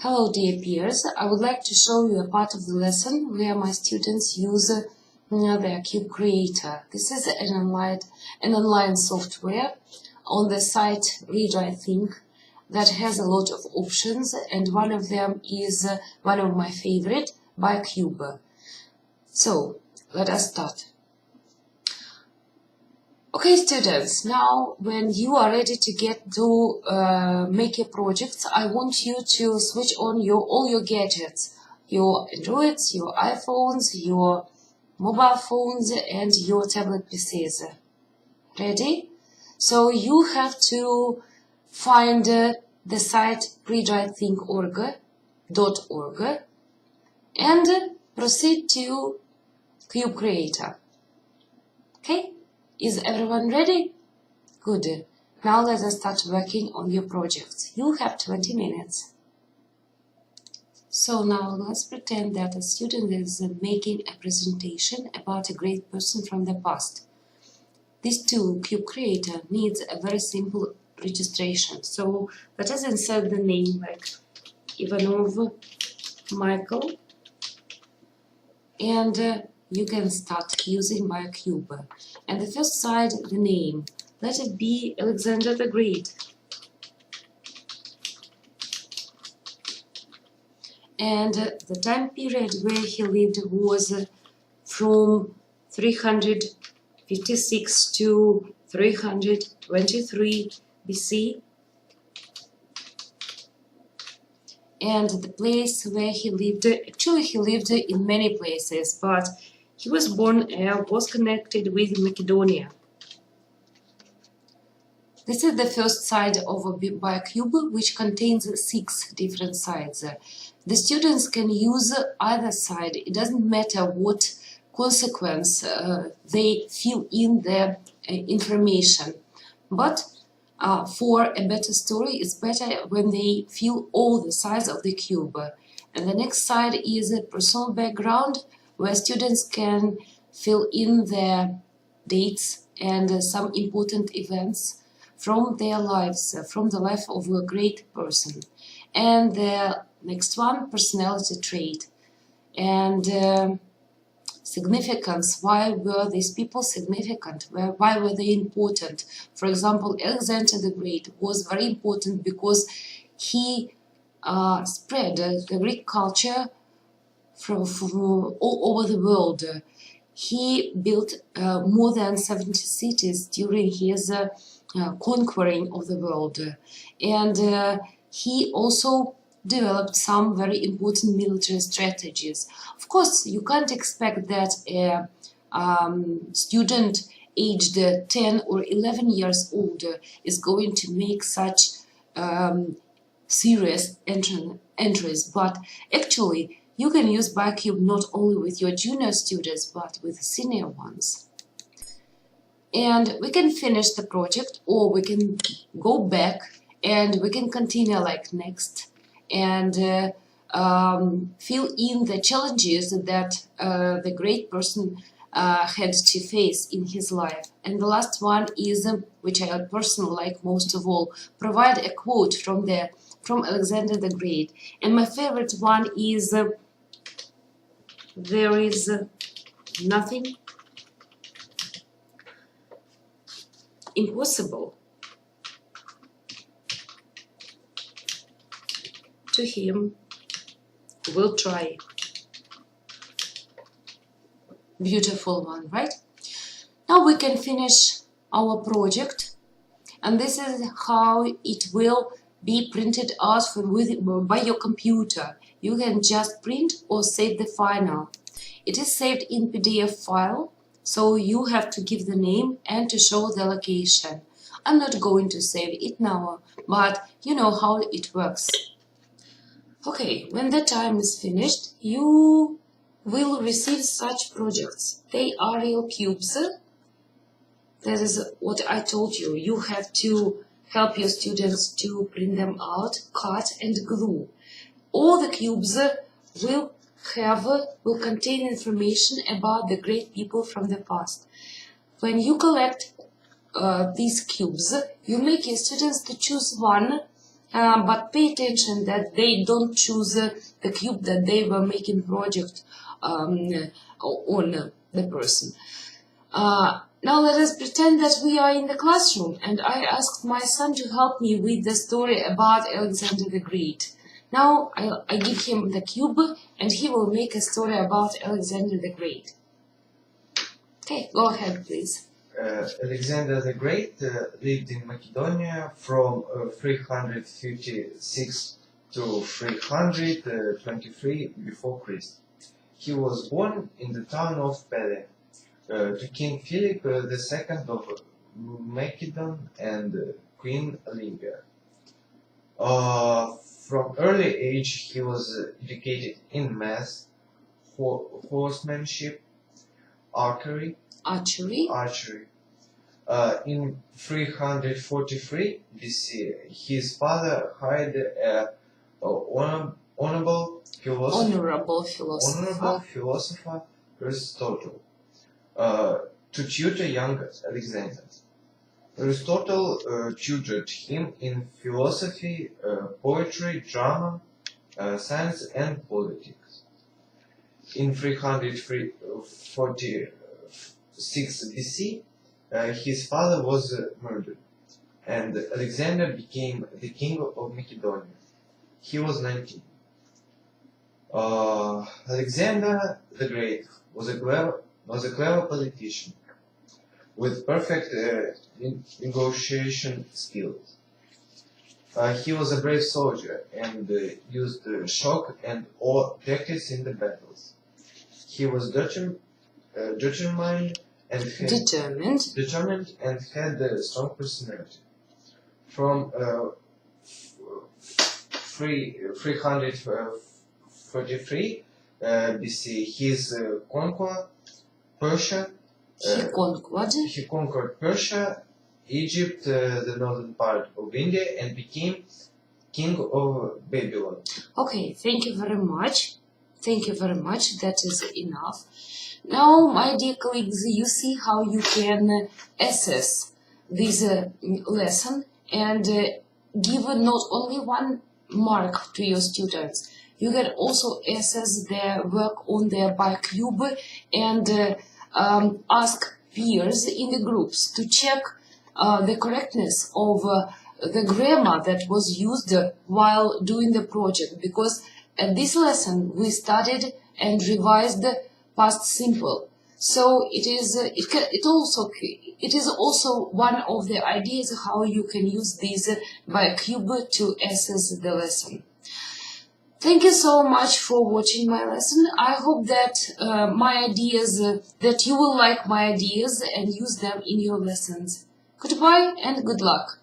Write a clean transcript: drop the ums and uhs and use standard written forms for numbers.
Hello dear peers, I would like to show you a part of the lesson where my students use their Cube Creator. This is an online software on the site Read, I think, that has a lot of options, and one of them is one of my favorite, by Cube. So, let us start. Okay students, now when you are ready to get to make your projects, I want you to switch on all your gadgets, your Androids, your iPhones, your mobile phones and your tablet PCs. Ready? So you have to find the site readwritethinkorg.org and proceed to Cube Creator. Okay? Is everyone ready? Good. Now let us start working on your project. You have 20 minutes. So now let's pretend that a student is making a presentation about a great person from the past. This tool, Cube Creator, needs a very simple registration. So let us insert the name like Ivanov Michael, and you can start using my cube. And the first side, the name. Let it be Alexander the Great. And the time period where he lived was from 356 to 323 BC. And the place where he lived, actually he lived in many places, but he was connected with Macedonia. This is the first side of a biocube, which contains 6 different sides. The students can use either side. It doesn't matter what consequence they fill in the information. But for a better story, it's better when they fill all the sides of the cube. And the next side is a personal background, where students can fill in their dates and some important events from their lives, from the life of a great person. And the next one, personality trait. And significance, why were these people significant? Why were they important? For example, Alexander the Great was very important because he spread the Greek culture from all over the world. He built more than 70 cities during his conquering of the world, and he also developed some very important military strategies. Of course, you can't expect that a student aged 10 or 11 years old is going to make such serious entries, but actually you can use biocube not only with your junior students, but with senior ones. And we can finish the project, or we can go back and we can continue like next and fill in the challenges that the great person had to face in his life. And the last one is, which I personally like most of all, provide a quote from Alexander the Great. And my favorite one is, there is nothing impossible to him who will try. Beautiful one, right? Now we can finish our project, and this is how it will be printed out by your computer. You can just print or save the final. It is saved in PDF file, so you have to give the name and to show the location. I'm not going to save it now, but you know how it works. Okay, when the time is finished, you will receive such projects. They are real cubes. That is what I told you. You have to help your students to print them out, cut and glue. All the cubes will contain information about the great people from the past. When you collect these cubes, you make your students to choose one but pay attention that they don't choose the cube that they were making project on the person. Now let us pretend that we are in the classroom and I asked my son to help me with the story about Alexander the Great. Now I give him the cube and he will make a story about Alexander the Great. Okay, go ahead please. Alexander the Great lived in Macedonia from 356 to 323 before Christ. He was born in the town of Pele to King Philip II of Macedon and Queen Olympia. From early age he was educated in math, horsemanship, archery. In 343 BC, his father hired an honorable philosopher Aristotle to tutor young Alexander. Aristotle tutored him in philosophy, poetry, drama, science, and politics. In 346 BC, his father was murdered, and Alexander became the king of Macedonia. He was 19. Alexander the Great was a clever politician with perfect negotiation skills. He was a brave soldier and used shock and awe tactics in the battles. He was determined and had a strong personality. From 343 BC, he conquered Persia. He conquered Persia, Egypt, the northern part of India, and became king of Babylon. Okay, thank you very much. Thank you very much. That is enough. Now, my dear colleagues, you see how you can assess this lesson and give not only one mark to your students. You can also assess their work on their biocube and ask peers in the groups to check the correctness of the grammar that was used while doing the project, because at this lesson we studied and revised past simple. So it is also one of the ideas how you can use this biocube to assess the lesson. Thank you so much for watching my lesson. I hope that that you will like my ideas and use them in your lessons. Goodbye and good luck.